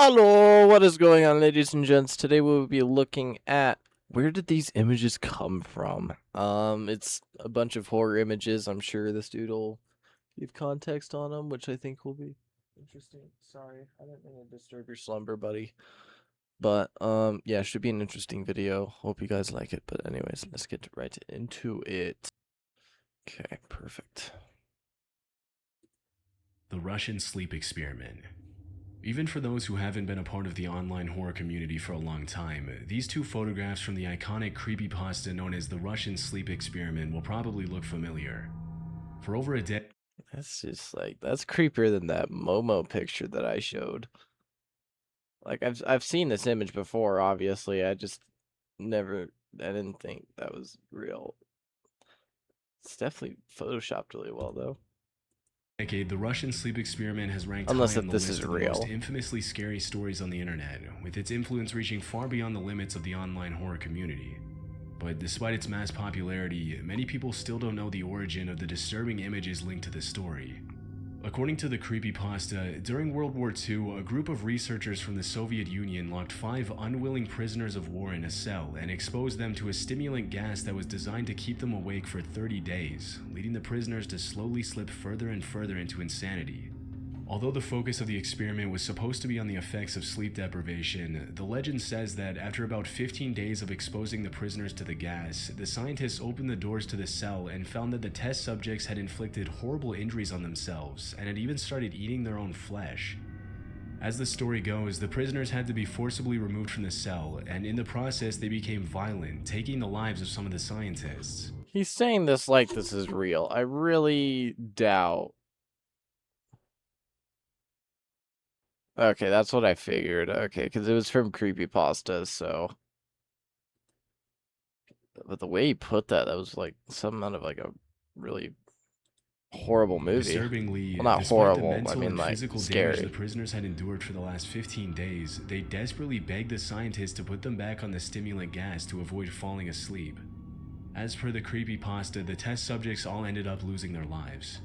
Hello, what is going on, ladies and gents? Today we will be looking at where did these images come from? It's a bunch of horror images. I'm sure this dude will give context on them, which I think will be interesting. Sorry, I didn't mean to disturb your slumber, buddy. But yeah, should be an interesting video. Hope you guys like it. But anyways, let's get right into it. Okay, perfect. The Russian sleep experiment. Even for those who haven't been a part of the online horror community for a long time, these two photographs from the iconic creepypasta known as the Russian sleep experiment will probably look familiar. For over a decade, That's just like, that's creepier than that Momo picture that I showed. Like I've seen this image before, obviously. I didn't think that was real. It's definitely photoshopped really well though. the Russian sleep experiment has ranked Unless high on that the this list is of the most real. infamously scary stories on the internet, with its influence reaching far beyond the limits of the online horror community. But despite its mass popularity, many people still don't know the origin of the disturbing images linked to the story. According to the creepypasta, during World War II, a group of researchers from the Soviet Union locked 5 unwilling prisoners of war in a cell and exposed them to a stimulant gas that was designed to keep them awake for 30 days, leading the prisoners to slowly slip further and further into insanity. Although the focus of the experiment was supposed to be on the effects of sleep deprivation, the legend says that after about 15 days of exposing the prisoners to the gas, the scientists opened the doors to the cell and found that the test subjects had inflicted horrible injuries on themselves and had even started eating their own flesh. As the story goes, the prisoners had to be forcibly removed from the cell, and in the process they became violent, taking the lives of some of the scientists. He's saying this like this is real. I really doubt. Okay, that's what I figured. Okay, because it was from creepypastas, so. But the way he put that, that was like some out of like a really horrible movie. Disturbingly, Well, not despite horrible, the mental I mean and like physical scary. damage the prisoners had endured for the last 15 days, they desperately begged the scientists to put them back on the stimulant gas to avoid falling asleep. As per the creepypasta, the test subjects all ended up losing their lives.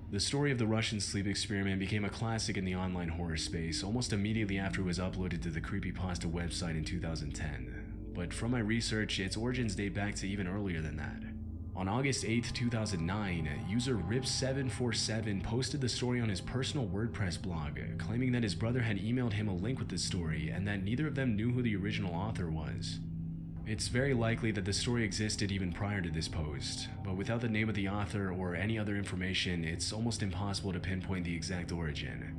The story of the Russian sleep experiment became a classic in the online horror space almost immediately after it was uploaded to the creepypasta website in 2010. But from my research, its origins date back to even earlier than that. On August 8, 2009, user Rip747 posted the story on his personal WordPress blog, claiming that his brother had emailed him a link with the story and that neither of them knew who the original author was. It's very likely that the story existed even prior to this post, but without the name of the author or any other information, it's almost impossible to pinpoint the exact origin.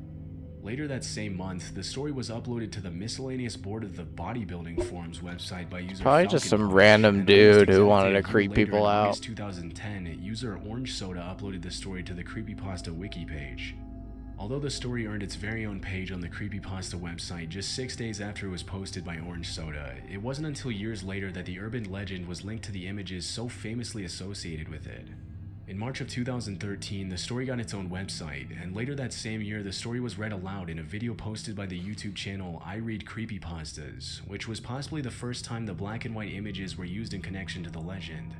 Later that same month, the story was uploaded to the miscellaneous board of the bodybuilding forums website by user Probably just some Falconpush, random and dude who almost wanted to exactly a year creep later, people in out. August 2010, user Orange Soda uploaded the story to the creepypasta wiki page. Although the story earned its very own page on the creepypasta website just 6 days after it was posted by Orange Soda, it wasn't until years later that the urban legend was linked to the images so famously associated with it. In March of 2013, the story got its own website, and later that same year the story was read aloud in a video posted by the YouTube channel I Read Creepypastas, which was possibly the first time the black and white images were used in connection to the legend.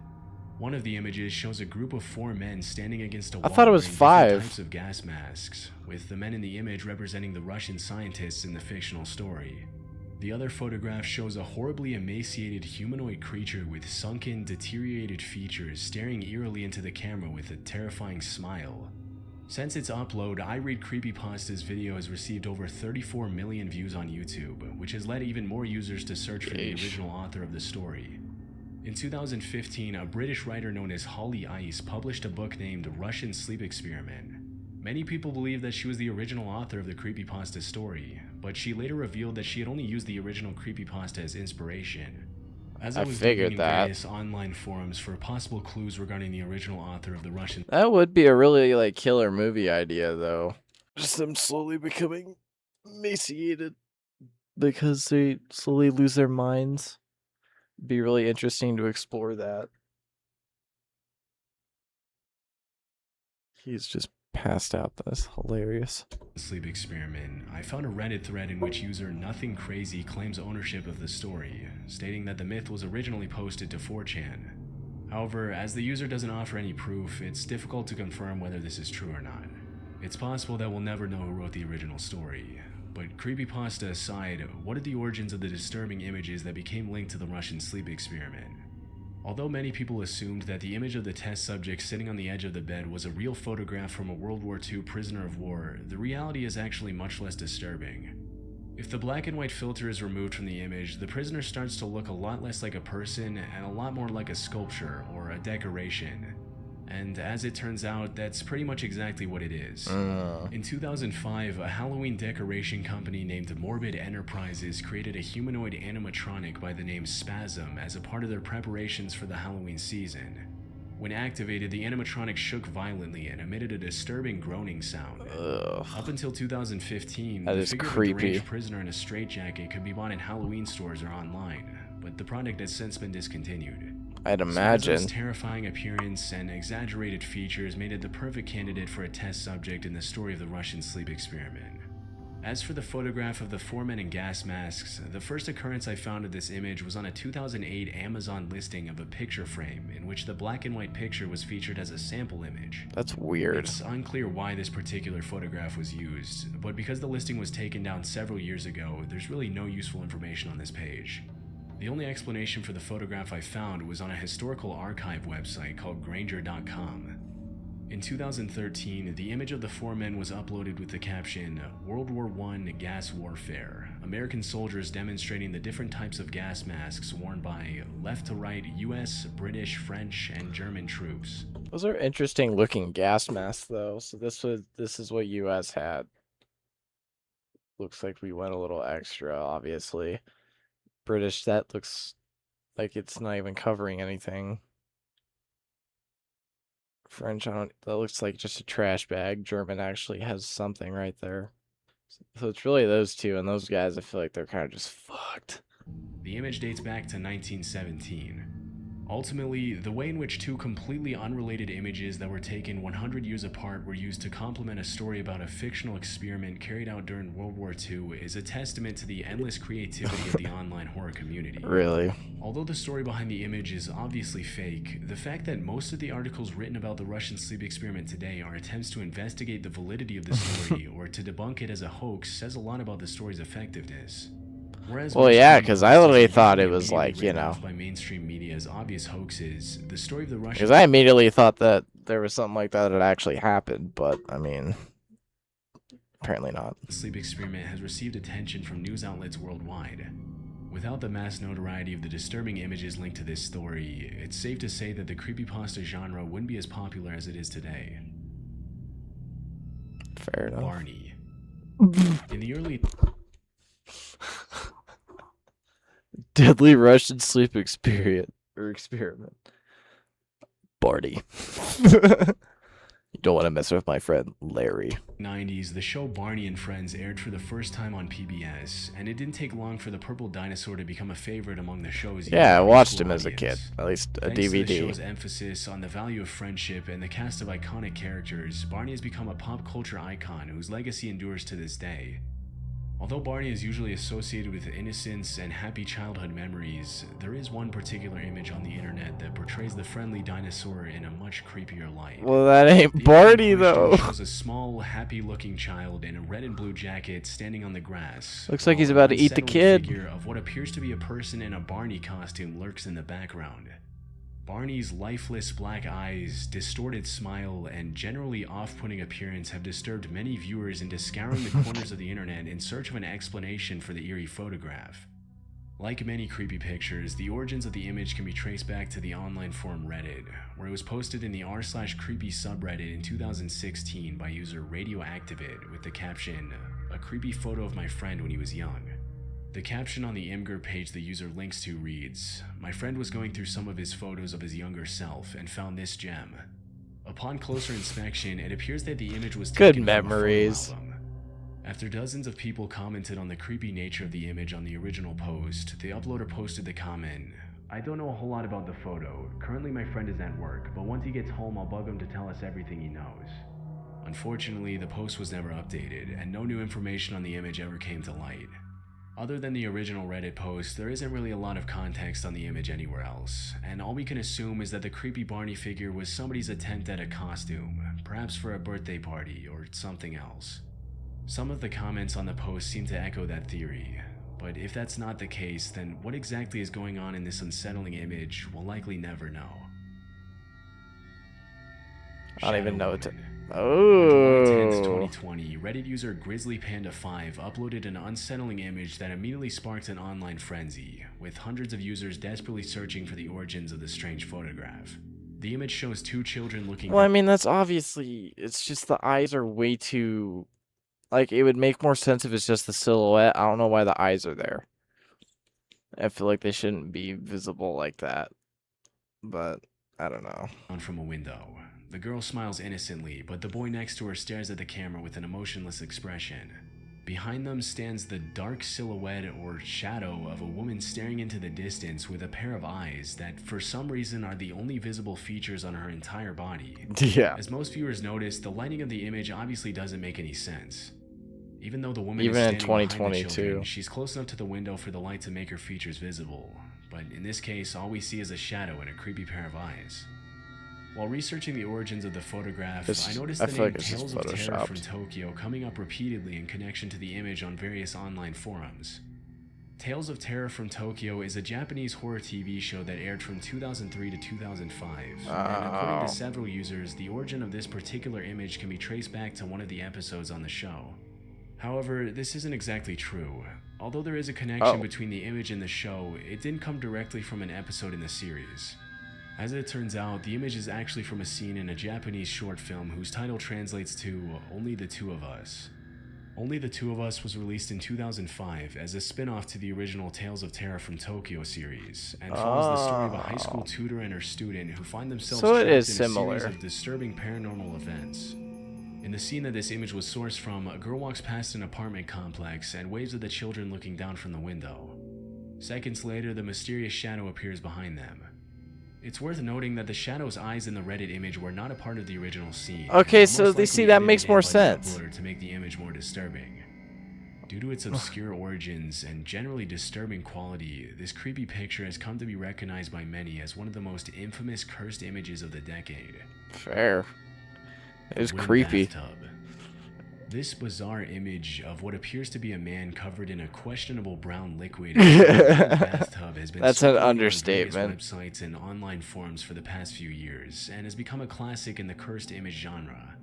One of the images shows a group of 4 men standing against a wall I thought it was wearing different 5. types of gas masks, with the men in the image representing the Russian scientists in the fictional story. The other photograph shows a horribly emaciated humanoid creature with sunken, deteriorated features staring eerily into the camera with a terrifying smile. Since its upload, I Read Creepypasta's video has received over 34 million views on YouTube, which has led even more users to search for the original author of the story. In 2015, a British writer known as Holly Ice published a book named Russian Sleep Experiment. Many people believe that she was the original author of the creepypasta story, but she later revealed that she had only used the original creepypasta as inspiration. As I was digging in various online forums for possible clues regarding the original author of the Russian... That would be a really like killer movie idea though. Just them slowly becoming emaciated because they slowly lose their minds. It'd be really interesting to explore that. He's just passed out. That's hilarious. Sleep experiment, I found a Reddit thread in which user Nothing Crazy claims ownership of the story, stating that the myth was originally posted to 4chan. However, as the user doesn't offer any proof, it's difficult to confirm whether this is true or not. It's possible that we'll never know who wrote the original story, But creepypasta aside, what are the origins of the disturbing images that became linked to the Russian sleep experiment? Although many people assumed that the image of the test subject sitting on the edge of the bed was a real photograph from a World War II prisoner of war, the reality is actually much less disturbing. If the black and white filter is removed from the image, the prisoner starts to look a lot less like a person and a lot more like a sculpture or a decoration. And as it turns out, that's pretty much exactly what it is. In 2005, a Halloween decoration company named Morbid Enterprises created a humanoid animatronic by the name Spasm as a part of their preparations for the Halloween season. When activated, the animatronic shook violently and emitted a disturbing groaning sound. Up until 2015, That the is figure of a creepy. deranged prisoner in a straitjacket could be bought in Halloween stores or online, but the product has since been discontinued. I'd Spasm's imagine. terrifying appearance and exaggerated features made it the perfect candidate for a test subject in the story of the Russian sleep experiment. As for the photograph of the four men in gas masks, the first occurrence I found of this image was on a 2008 Amazon listing of a picture frame in which the black and white picture was featured as a sample image. That's weird. It's unclear why this particular photograph was used, but because the listing was taken down several years ago, there's really no useful information on this page. The only explanation for the photograph I found was on a historical archive website called Granger.com. In 2013, the image of the four men was uploaded with the caption, "World War I Gas Warfare, American soldiers demonstrating the different types of gas masks worn by left to right US, British, French, and German troops." Those are interesting looking gas masks though. So this is what US had. Looks like we went a little extra, obviously. British, that looks like it's not even covering anything. French, that looks like just a trash bag. German actually has something right there. So it's really those two, and those guys, I feel like they're kind of just fucked. The image dates back to 1917. Ultimately, the way in which two completely unrelated images that were taken 100 years apart were used to complement a story about a fictional experiment carried out during World War II is a testament to the endless creativity of the online horror community. Really? Although the story behind the image is obviously fake, the fact that most of the articles written about the Russian sleep experiment today are attempts to investigate the validity of the story or to debunk it as a hoax says a lot about the story's effectiveness. Whereas Well, most yeah, of the because I hoaxes literally are thought it usually was like, immediately you written know. off by mainstream media as obvious hoaxes, the story of the Russian Because I immediately thought that there was something like that had actually happened, but I mean, apparently not. sleep experiment has received attention from news outlets worldwide. Without the mass notoriety of the disturbing images linked to this story, it's safe to say that the creepypasta genre wouldn't be as popular as it is today. Fair enough. Barney. In the early Deadly Russian sleep experiment. Barney. You don't want to mess with my friend Larry. 90s, the show Barney and Friends aired for the first time on PBS, and it didn't take long for the purple dinosaur to become a favorite among the show's Yeah, I young watched preschool him as a kid. audience. At least a Thanks to the DVD. show's emphasis on the value of friendship and the cast of iconic characters, Barney has become a pop culture icon whose legacy endures to this day. Although Barney is usually associated with innocence and happy childhood memories, there is one particular image on the internet that portrays the friendly dinosaur in a much creepier light. Well, that ain't The Barney image in question though. shows a small, happy-looking child in a red and blue jacket standing on the grass. Looks like he's while about to an eat the unsettling kid. figure of what appears to be a person in a Barney costume lurks in the background. Barney's lifeless black eyes, distorted smile, and generally off-putting appearance have disturbed many viewers into scouring the corners of the internet in search of an explanation for the eerie photograph. Like many creepy pictures, the origins of the image can be traced back to the online forum Reddit, where it was posted in the r/creepy subreddit in 2016 by user Radioactivate with the caption, "A creepy photo of my friend when he was young." The caption on the Imgur page the user links to reads, "My friend was going through some of his photos of his younger self and found this gem. Upon closer inspection, it appears that the image was Good taken from a photo memories. album." After dozens of people commented on the creepy nature of the image on the original post, the uploader posted the comment, "I don't know a whole lot about the photo. Currently my friend is at work, but once he gets home I'll bug him to tell us everything he knows." Unfortunately, the post was never updated, and no new information on the image ever came to light. Other than the original Reddit post, there isn't really a lot of context on the image anywhere else, and all we can assume is that the creepy Barney figure was somebody's attempt at a costume, perhaps for a birthday party or something else. Some of the comments on the post seem to echo that theory, but if that's not the case, then what exactly is going on in this unsettling image we'll likely never know. I don't Shadow even know what to. Woman. On July 10th, Oh. 2020, Reddit user GrizzlyPanda5 uploaded an unsettling image that immediately sparked an online frenzy, with hundreds of users desperately searching for the origins of the strange photograph. The image shows two children looking Well, I mean, that's obviously. It's just the eyes are way too. Like, it would make more sense if it's just the silhouette. I don't know why the eyes are there. I feel like they shouldn't be visible like that. But, I don't know. down from a window. The girl smiles innocently, but the boy next to her stares at the camera with an emotionless expression. Behind them stands the dark silhouette or shadow of a woman staring into the distance with a pair of eyes that, for some reason, are the only visible features on her entire body. Yeah. As most viewers notice, the lighting of the image obviously doesn't make any sense. Even though the woman Even is in standing behind the 2022. children, she's close enough to the window for the light to make her features visible. But in this case, all we see is a shadow and a creepy pair of eyes. While researching the origins of the photograph, I noticed the feel name like it's just Tales of Terror from photoshopped. Tokyo coming up repeatedly in connection to the image on various online forums. Tales of Terror from Tokyo is a Japanese horror TV show that aired from 2003 to 2005, and according Oh. to several users, the origin of this particular image can be traced back to one of the episodes on the show. However, this isn't exactly true. Although there is a connection between the image and the show, it didn't come directly from an episode in the series. As it turns out, the image is actually from a scene in a Japanese short film whose title translates to Only the Two of Us. Only the Two of Us was released in 2005 as a spin-off to the original Tales of Terror from Tokyo series, and follows the story of a high school tutor and her student who find themselves So it trapped is in a similar. series of disturbing paranormal events. In the scene that this image was sourced from, a girl walks past an apartment complex and waves at the children looking down from the window. Seconds later, the mysterious shadow appears behind them. It's worth noting that the shadow's eyes in the Reddit image were not a part of the original scene. Okay, and so most they likely see that makes edited more in by the sense. uploader to make the image more disturbing. Due to its obscure origins and generally disturbing quality, this creepy picture has come to be recognized by many as one of the most infamous cursed images of the decade. Fair. It was Wooden creepy. bathtub. This bizarre image of what appears to be a man covered in a questionable brown liquid in a bathtub has been That's an circulating on understatement. various websites and online forums for the past few years and has become a classic in the cursed image genre.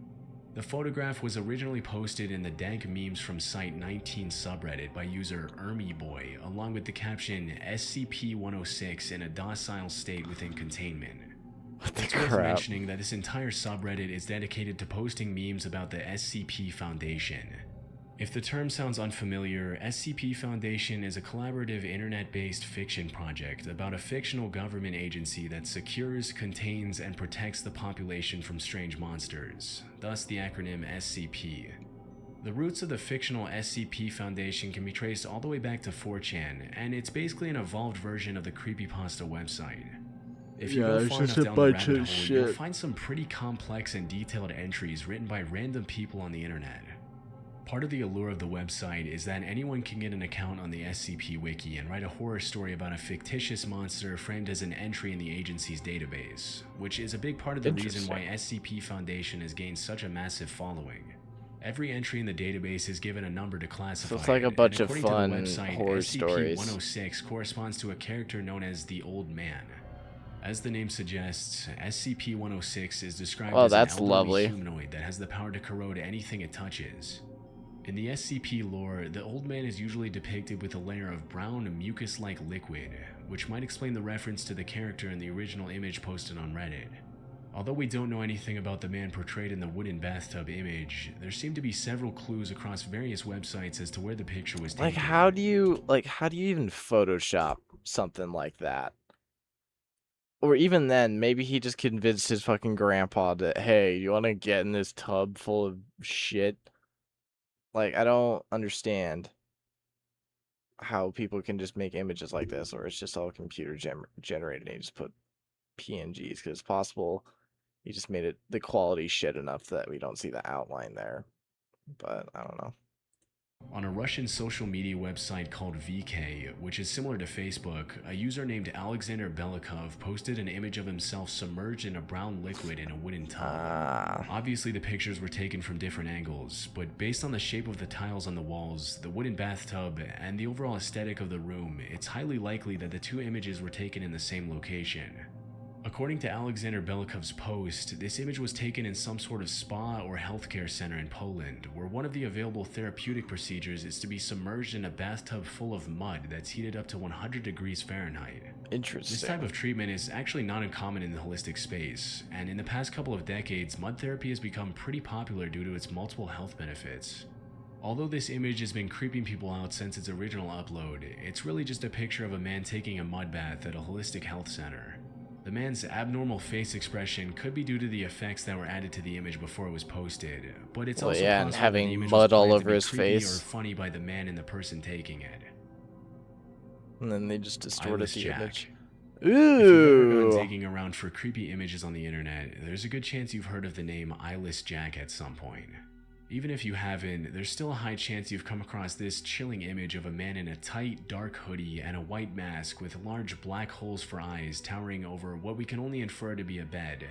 The photograph was originally posted in the dank memes from Site 19 subreddit by user ErmyBoy, along with the caption SCP-106 in a docile state within containment. It's worth mentioning that this entire subreddit is dedicated to posting memes about the SCP Foundation. If the term sounds unfamiliar, SCP Foundation is a collaborative internet-based fiction project about a fictional government agency that secures, contains, and protects the population from strange monsters, thus the acronym SCP. The roots of the fictional SCP Foundation can be traced all the way back to 4chan, and it's basically an evolved version of the Creepypasta website. If you go far enough down the rabbit hole, you'll find some pretty complex and detailed entries written by random people on the internet. Part of the allure of the website is that anyone can get an account on the SCP Wiki and write a horror story about a fictitious monster framed as an entry in the agency's database, which is a big part of the reason why SCP Foundation has gained such a massive following. Every entry in the database is given a number to classify. So it's like a bunch of fun website, horror stories. SCP-106 corresponds to a character known as the Old Man. As the name suggests, SCP-106 is described as that's an elderly lovely. humanoid that has the power to corrode anything it touches. In the SCP lore, the Old Man is usually depicted with a layer of brown, mucus-like liquid, which might explain the reference to the character in the original image posted on Reddit. Although we don't know anything about the man portrayed in the wooden bathtub image, there seem to be several clues across various websites as to where the picture was taken. How do you even Photoshop something like that? Or even then, maybe he just convinced his fucking grandpa that, hey, you want to get in this tub full of shit? I don't understand how people can just make images like this, or it's just all computer generated and you just put PNGs, because it's possible he just made it the quality shit enough that we don't see the outline there. But I don't know. On a Russian social media website called VK, which is similar to Facebook, a user named Alexander Belikov posted an image of himself submerged in a brown liquid in a wooden tub. Ah. Obviously, the pictures were taken from different angles, but based on the shape of the tiles on the walls, the wooden bathtub, and the overall aesthetic of the room, it's highly likely that the two images were taken in the same location. According to Alexander Belikov's post, this image was taken in some sort of spa or healthcare center in Poland, where one of the available therapeutic procedures is to be submerged in a bathtub full of mud that's heated up to 100 degrees Fahrenheit. Interesting. This type of treatment is actually not uncommon in the holistic space, and in the past couple of decades, mud therapy has become pretty popular due to its multiple health benefits. Although this image has been creeping people out since its original upload, it's really just a picture of a man taking a mud bath at a holistic health center. The man's abnormal face expression could be due to the effects that were added to the image before it was posted, but it's also and possible having that the image mud was all planned to over be his creepy face. or funny by the man and the person taking it. And then they just distorted Eyeless the Jack. image. If you've ever gone Ooh. digging around for creepy images on the internet, there's a good chance you've heard of the name Eyeless Jack at some point. Even if you haven't, there's still a high chance you've come across this chilling image of a man in a tight, dark hoodie and a white mask with large black holes for eyes towering over what we can only infer to be a bed.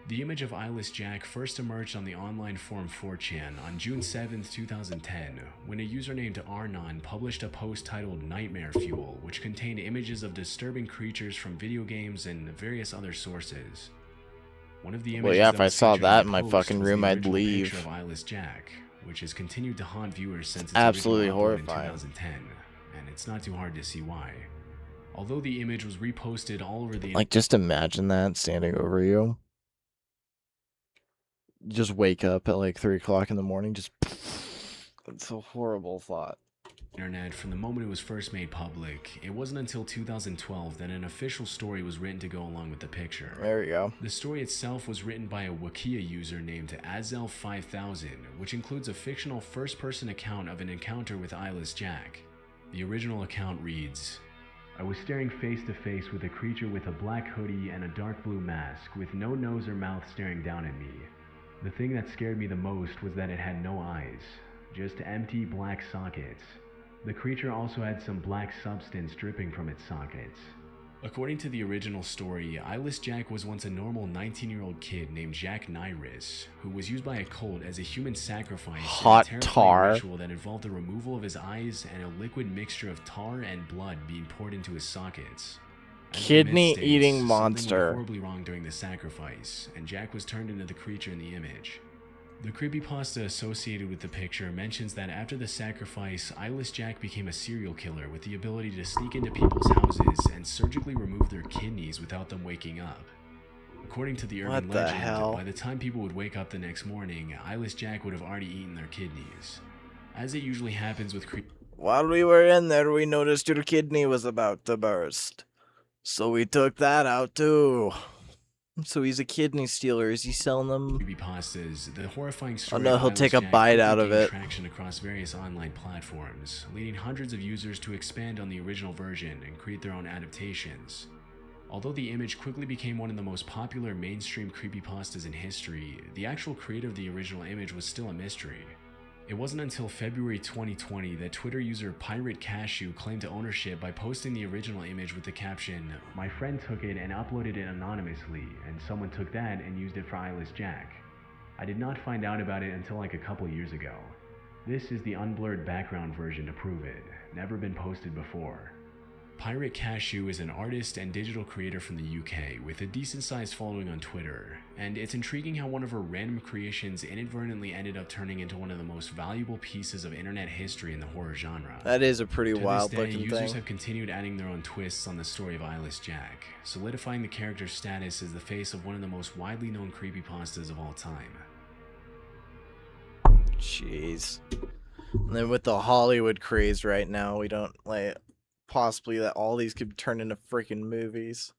The image of Eyeless Jack first emerged on the online forum 4chan on June 7, 2010, when a user named Arnon published a post titled Nightmare Fuel, which contained images of disturbing creatures from video games and various other sources. One of the images yeah, that if I was saw featured in that the in my post fucking was the room, I'd original leave. picture of Eyeless Jack, which has continued to haunt viewers since its Absolutely original upload in horrifying. 2010, and it's not too hard to see why. Although the image was reposted all over the Like, just imagine that standing over you. Just wake up at like 3 o'clock in the morning. Just. It's a horrible thought. internet from the moment it was first made public, it wasn't until 2012 that an official story was written to go along with the picture. There we go. The story itself was written by a Wikia user named Azel5000, which includes a fictional first-person account of an encounter with Eyeless Jack. The original account reads, "I was staring face to face with a creature with a black hoodie and a dark blue mask, with no nose or mouth staring down at me. The thing that scared me the most was that it had no eyes, just empty black sockets. The creature also had some black substance dripping from its sockets." According to the original story, Eyeless Jack was once a normal 19-year-old kid named Jack Nyris, who was used by a cult as a human sacrifice Hot in a terrifying tar. ritual that involved the removal of his eyes and a liquid mixture of tar and blood being poured into his sockets. As the myth Kidney states, eating something monster. went horribly wrong during the sacrifice, and Jack was turned into the creature in the image. The creepypasta associated with the picture mentions that after the sacrifice, Eyeless Jack became a serial killer with the ability to sneak into people's houses and surgically remove their kidneys without them waking up. According to the urban What the legend, hell? by the time people would wake up the next morning, Eyeless Jack would have already eaten their kidneys. As it usually happens with While we were in there, we noticed your kidney was about to burst. So we took that out too. So he's a kidney stealer. Is he selling them? creepypastas, the horrifying story no, of he'll Eyeless take a Jack bite quickly out of gained it. traction across various online platforms, leading hundreds of users to expand on the original version and create their own adaptations. Although the image quickly became one of the most popular mainstream creepypastas in history, the actual creator of the original image was still a mystery. It wasn't until February 2020 that Twitter user Pirate Cashew claimed ownership by posting the original image with the caption, "My friend took it and uploaded it anonymously, and someone took that and used it for Eyeless Jack. I did not find out about it until like a couple years ago. This is the unblurred background version to prove it. Never been posted before." Pirate Cashew is an artist and digital creator from the UK with a decent-sized following on Twitter, and it's intriguing how one of her random creations inadvertently ended up turning into one of the most valuable pieces of internet history in the horror genre. That is a pretty To wild this day, looking users thing. have continued adding their own twists on the story of Eyeless Jack, solidifying the character's status as the face of one of the most widely known creepypastas of all time. Jeez. And then with the Hollywood craze right now, we don't like possibly that all these could turn into freaking movies.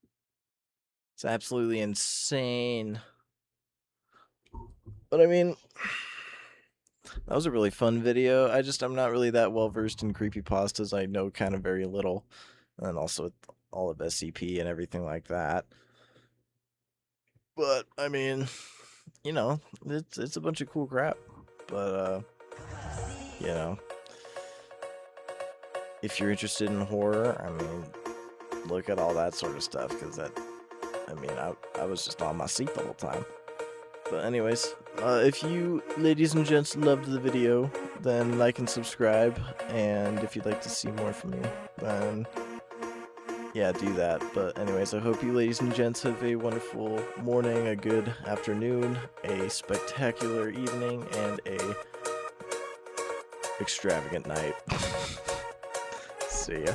It's absolutely insane. But I mean, that was a really fun video. I'm not really that well versed in creepypastas. I know kind of very little. And then also with all of SCP and everything like that. But I mean, you know, it's a bunch of cool crap. But you know, if you're interested in horror, I mean, look at all that sort of stuff, because I was just on my seat the whole time. But anyways, if you, ladies and gents, loved the video, then like and subscribe, and if you'd like to see more from me, then yeah, do that. But anyways, I hope you ladies and gents have a wonderful morning, a good afternoon, a spectacular evening, and a extravagant night. See ya.